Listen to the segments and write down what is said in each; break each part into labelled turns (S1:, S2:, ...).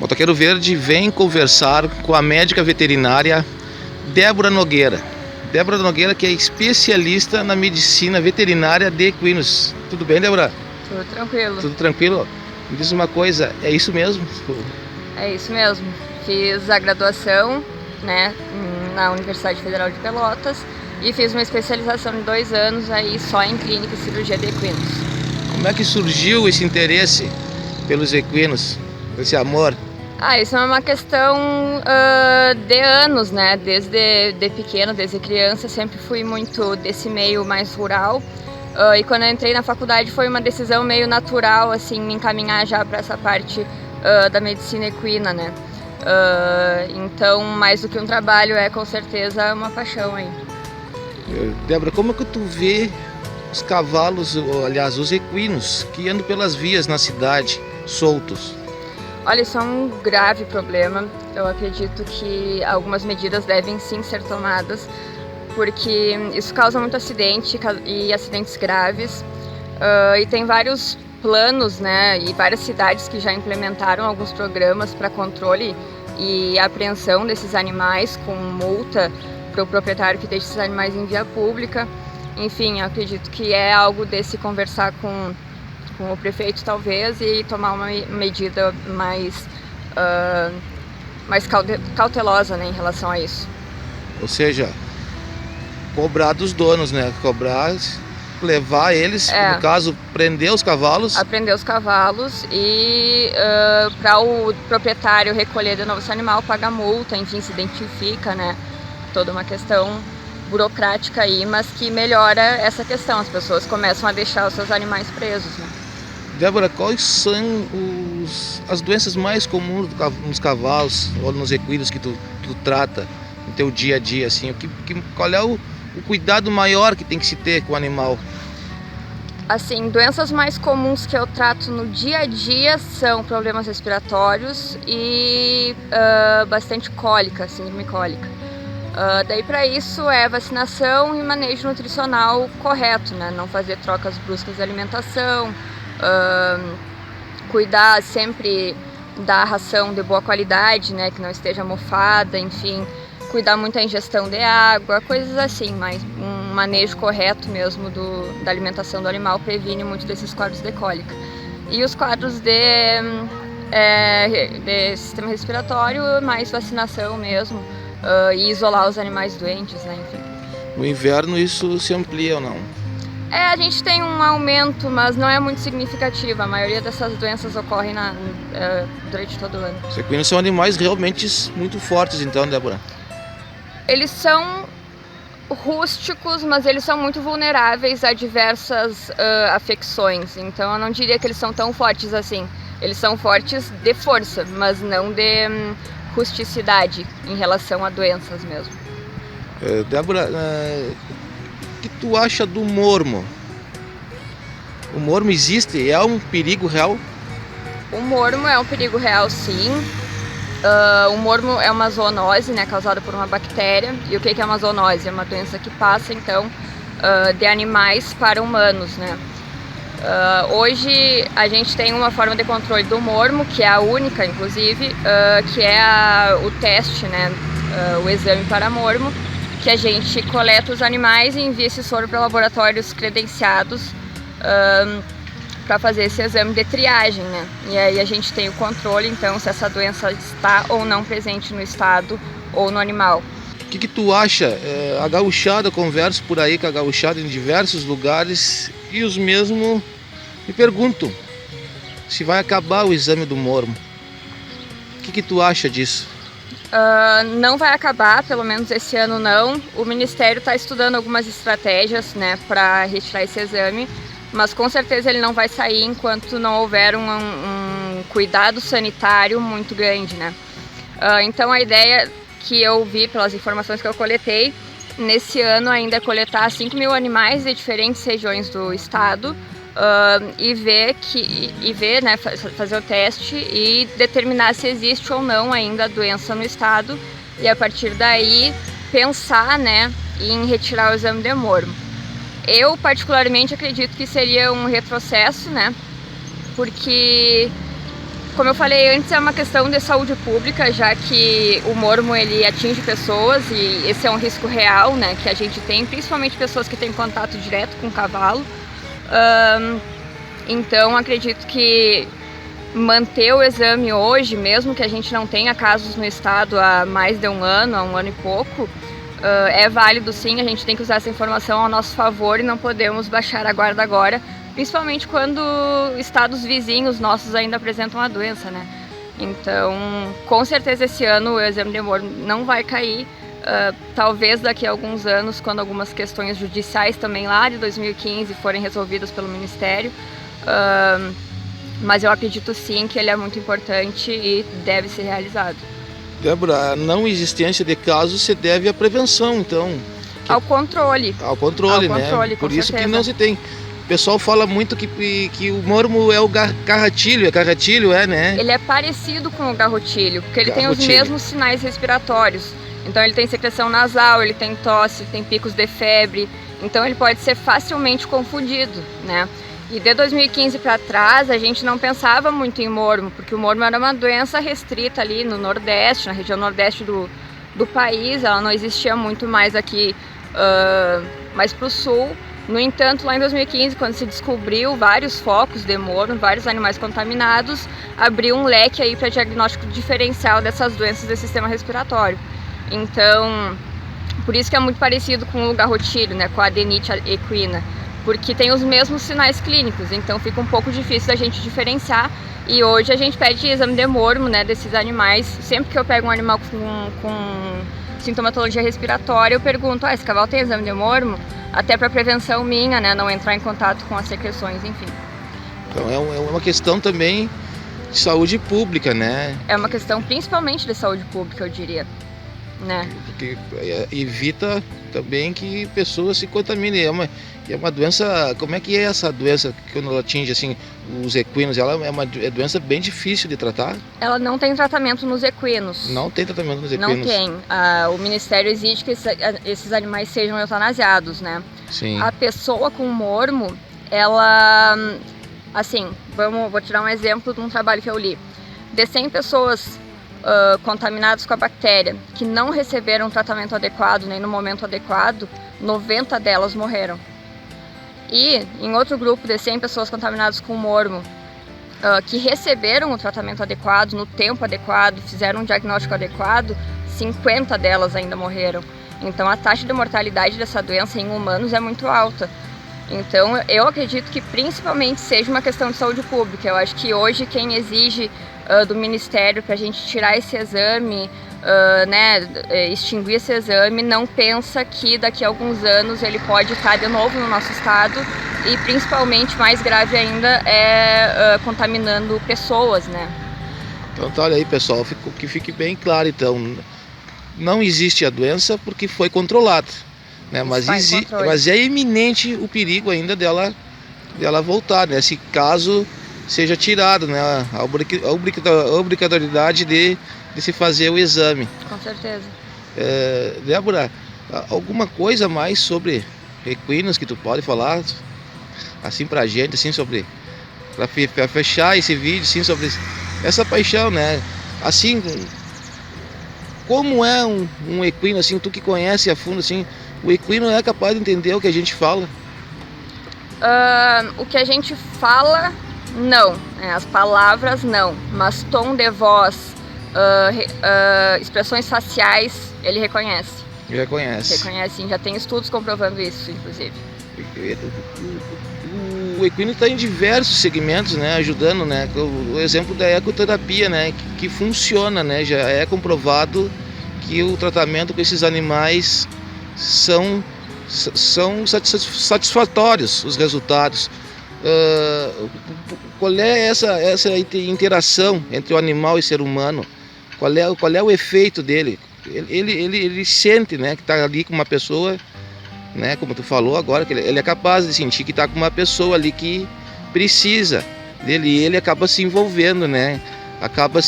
S1: Motoqueiro Verde vem conversar com a médica veterinária Débora Nogueira. Débora Nogueira, que é especialista na medicina veterinária de equinos. Tudo bem, Débora?
S2: Tudo tranquilo.
S1: Tudo tranquilo? Me diz uma coisa, é isso mesmo?
S2: É isso mesmo. Fiz a graduação, né, na Universidade Federal de Pelotas e fiz uma especialização de 2 anos aí só em clínica e cirurgia de equinos.
S1: Como é que surgiu esse interesse pelos equinos, esse amor?
S2: Isso é uma questão de anos, né? Desde pequeno, desde criança, sempre fui muito desse meio mais rural. E quando eu entrei na faculdade foi uma decisão meio natural, assim, me encaminhar já para essa parte da medicina equina, né? Então, mais do que um trabalho, é com certeza uma paixão aí.
S1: Débora, como é que tu vê os cavalos, aliás, os equinos que andam pelas vias na cidade, soltos?
S2: Olha, isso é um grave problema. Eu acredito que algumas medidas devem sim ser tomadas, porque isso causa muito acidente e acidentes graves. E tem vários planos, né, e várias cidades que já implementaram alguns programas para controle e apreensão desses animais, com multa para o proprietário que deixa esses animais em via pública. Enfim, eu acredito que é algo de se conversar com o prefeito talvez e tomar uma medida mais cautelosa, né, em relação a isso.
S1: Ou seja, cobrar dos donos, né? Cobrar, levar eles, no caso, prender os cavalos.
S2: Aprender os cavalos e para o proprietário recolher de novo esse animal, paga multa, enfim, se identifica, né? Toda uma questão burocrática aí, mas que melhora essa questão. As pessoas começam a deixar os seus animais presos, né?
S1: Débora, quais são as doenças mais comuns nos cavalos ou nos equinos que tu trata no teu dia a dia, assim? Qual é o cuidado maior que tem que se ter com o animal?
S2: Assim, doenças mais comuns que eu trato no dia a dia são problemas respiratórios e bastante cólica, síndrome cólica. Daí para isso é vacinação e manejo nutricional correto, né? Não fazer trocas bruscas de alimentação, cuidar sempre da ração de boa qualidade, né? Que não esteja mofada, enfim, cuidar muito da ingestão de água, coisas assim, mas um manejo correto mesmo da alimentação do animal previne muito desses quadros de cólica. E os quadros de sistema respiratório, mais vacinação mesmo, e isolar os animais doentes, né, enfim.
S1: No inverno isso se amplia ou não?
S2: A gente tem um aumento, mas não é muito significativo. A maioria dessas doenças ocorrem durante todo o ano.
S1: Os equinos são animais realmente muito fortes, então, Débora?
S2: Eles são rústicos, mas eles são muito vulneráveis a diversas afecções. Então eu não diria que eles são tão fortes assim. Eles são fortes de força, mas não de rusticidade em relação a doenças mesmo.
S1: Débora, o que tu acha do mormo? O mormo existe? É um perigo real?
S2: O mormo é um perigo real, sim. O mormo é uma zoonose, né, causada por uma bactéria. E o que é uma zoonose? É uma doença que passa, então, de animais para humanos, né? Hoje a gente tem uma forma de controle do mormo, que é a única, inclusive, que é o teste, né, o exame para mormo, que a gente coleta os animais e envia esse soro para laboratórios credenciados para fazer esse exame de triagem, né? E aí a gente tem o controle, então, se essa doença está ou não presente no estado ou no animal.
S1: O que tu acha? A gauchada, eu converso por aí com a gauchada em diversos lugares e os mesmos me perguntam se vai acabar o exame do mormo. O que tu acha disso?
S2: Não vai acabar, pelo menos esse ano não. O Ministério está estudando algumas estratégias, né, para retirar esse exame, mas com certeza ele não vai sair enquanto não houver um cuidado sanitário muito grande, né? Então a ideia que eu vi pelas informações que eu coletei, nesse ano ainda é coletar 5.000 animais de diferentes regiões do estado e ver, né, fazer o teste e determinar se existe ou não ainda a doença no estado e a partir daí pensar, né, em retirar o exame de mormo. Eu particularmente acredito que seria um retrocesso, né, porque como eu falei antes, é uma questão de saúde pública, já que o mormo ele atinge pessoas e esse é um risco real, né, que a gente tem, principalmente pessoas que têm contato direto com o cavalo. Então acredito que manter o exame hoje, mesmo que a gente não tenha casos no estado há mais de há 1 ano e pouco, é válido sim. A gente tem que usar essa informação ao nosso favor e não podemos baixar a guarda agora, principalmente quando estados vizinhos nossos ainda apresentam a doença, né? Então, com certeza esse ano o exame de mormo não vai cair, talvez daqui a alguns anos, quando algumas questões judiciais também lá de 2015 forem resolvidas pelo Ministério, mas eu acredito sim que ele é muito importante e deve ser realizado.
S1: Débora, a não existência de casos se deve à prevenção, então.
S2: Ao controle.
S1: Ao controle, né? Por isso que não se tem. O pessoal fala muito que o mormo é o carratilho, né?
S2: Ele é parecido com o garrotilho, porque ele tem os mesmos sinais respiratórios. Então ele tem secreção nasal, ele tem tosse, tem picos de febre, então ele pode ser facilmente confundido, né? E de 2015 para trás a gente não pensava muito em mormo, porque o mormo era uma doença restrita ali no Nordeste, na região Nordeste do país, ela não existia muito mais aqui, mais para o Sul. No entanto, lá em 2015, quando se descobriu vários focos de mormo, vários animais contaminados, abriu um leque aí para diagnóstico diferencial dessas doenças do sistema respiratório. Então, por isso que é muito parecido com o garrotilho, né, com a adenite equina, porque tem os mesmos sinais clínicos, então fica um pouco difícil da gente diferenciar. E hoje a gente pede exame de mormo, né, desses animais. Sempre que eu pego um animal com sintomatologia respiratória, eu pergunto, esse cavalo tem exame de mormo? Até para prevenção minha, né, não entrar em contato com as secreções, enfim.
S1: Então é uma questão também de saúde pública, né?
S2: É uma questão principalmente de saúde pública, eu diria, né?
S1: Porque evita também que pessoas se contaminem. É uma doença. Como é que é essa doença quando ela atinge assim os equinos? Ela é uma doença bem difícil de tratar?
S2: Ela não tem tratamento nos equinos.
S1: Não tem tratamento nos equinos?
S2: Não tem. O Ministério exige que esses animais sejam eutanasiados, né?
S1: Sim.
S2: A pessoa com mormo, ela, assim, vou tirar um exemplo de um trabalho que eu li. De 100 pessoas contaminadas com a bactéria que não receberam tratamento adequado nem no momento adequado, 90 delas morreram. E em outro grupo de 100 pessoas contaminadas com mormo que receberam o tratamento adequado, no tempo adequado, fizeram um diagnóstico adequado, 50 delas ainda morreram. Então a taxa de mortalidade dessa doença em humanos é muito alta. Então eu acredito que principalmente seja uma questão de saúde pública. Eu acho que hoje quem exige do Ministério para a gente tirar esse exame, extinguir esse exame, não pensa que daqui a alguns anos ele pode estar de novo no nosso estado e principalmente, mais grave ainda, contaminando pessoas, né?
S1: Então tá, olha aí pessoal, que fique bem claro então, não existe a doença porque foi controlada, né? Mas é iminente o perigo ainda dela voltar, né? Se caso seja tirado, né, a obrigatoriedade de se fazer o exame.
S2: Com certeza.
S1: Débora, alguma coisa mais sobre equinos que tu pode falar assim pra gente, assim, sobre, pra fechar esse vídeo, assim, sobre essa paixão, né? Assim, como é um equino, assim, tu que conhece a fundo, assim, o equino é capaz de entender o que a gente fala?
S2: O que a gente fala, não, as palavras não, mas tom de voz, expressões faciais, ele reconhece. Reconhece, sim, já tem estudos comprovando isso, inclusive.
S1: O equino está em diversos segmentos, né, ajudando, né, o exemplo da ecoterapia, né, que funciona, né, já é comprovado que o tratamento com esses animais são satisfatórios, os resultados. Qual é essa interação entre o animal e o ser humano? Qual é o efeito dele? Ele sente, né, que está ali com uma pessoa, né, como tu falou agora, que ele é capaz de sentir que está com uma pessoa ali que precisa dele, e ele acaba se envolvendo, né? Acaba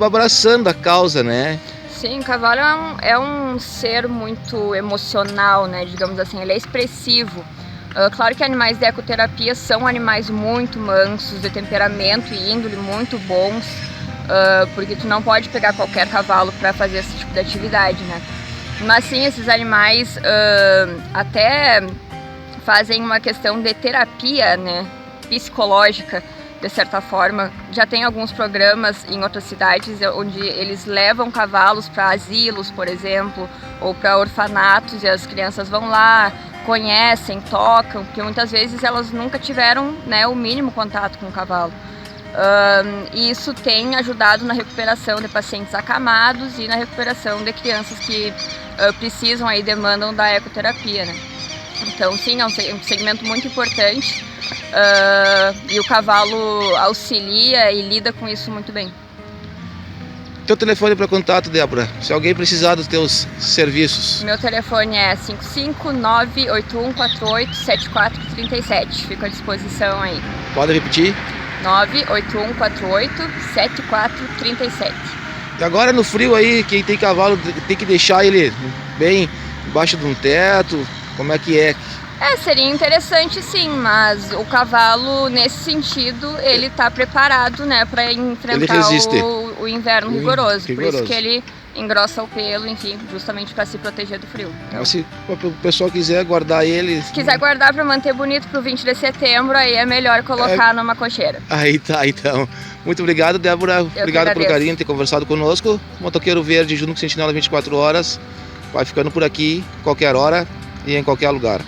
S1: abraçando a causa, né?
S2: Sim, o cavalo é um ser muito emocional, né, digamos assim, ele é expressivo. Claro que animais de ecoterapia são animais muito mansos, de temperamento e índole muito bons, porque tu não pode pegar qualquer cavalo para fazer esse tipo de atividade, né? Mas sim, esses animais até fazem uma questão de terapia, né, psicológica, de certa forma. Já tem alguns programas em outras cidades onde eles levam cavalos para asilos, por exemplo, ou para orfanatos, e as crianças vão lá, conhecem, tocam, porque muitas vezes elas nunca tiveram, né, o mínimo contato com o cavalo. E isso tem ajudado na recuperação de pacientes acamados e na recuperação de crianças que precisam aí, demandam da ecoterapia, né? Então sim, é um segmento muito importante, e o cavalo auxilia e lida com isso muito bem.
S1: Teu telefone para contato, Débora, se alguém precisar dos teus serviços.
S2: Meu telefone é 55981487437. Fico à disposição aí.
S1: Pode repetir?
S2: 981487437.
S1: E agora no frio aí, quem tem cavalo tem que deixar ele bem embaixo de um teto. Como é que é?
S2: Seria interessante sim, mas o cavalo, nesse sentido, ele está preparado, né, para enfrentar o inverno rigoroso. Por isso que ele engrossa o pelo, enfim, justamente para se proteger do frio. Então,
S1: se o pessoal quiser guardar ele...
S2: Se quiser guardar para manter bonito para o 20 de setembro, aí é melhor colocar numa cocheira.
S1: Aí tá, então. Muito obrigado, Débora. Obrigado pelo carinho de ter conversado conosco. Motoqueiro Verde, junto com Sentinela 24 horas. Vai ficando por aqui, qualquer hora e em qualquer lugar.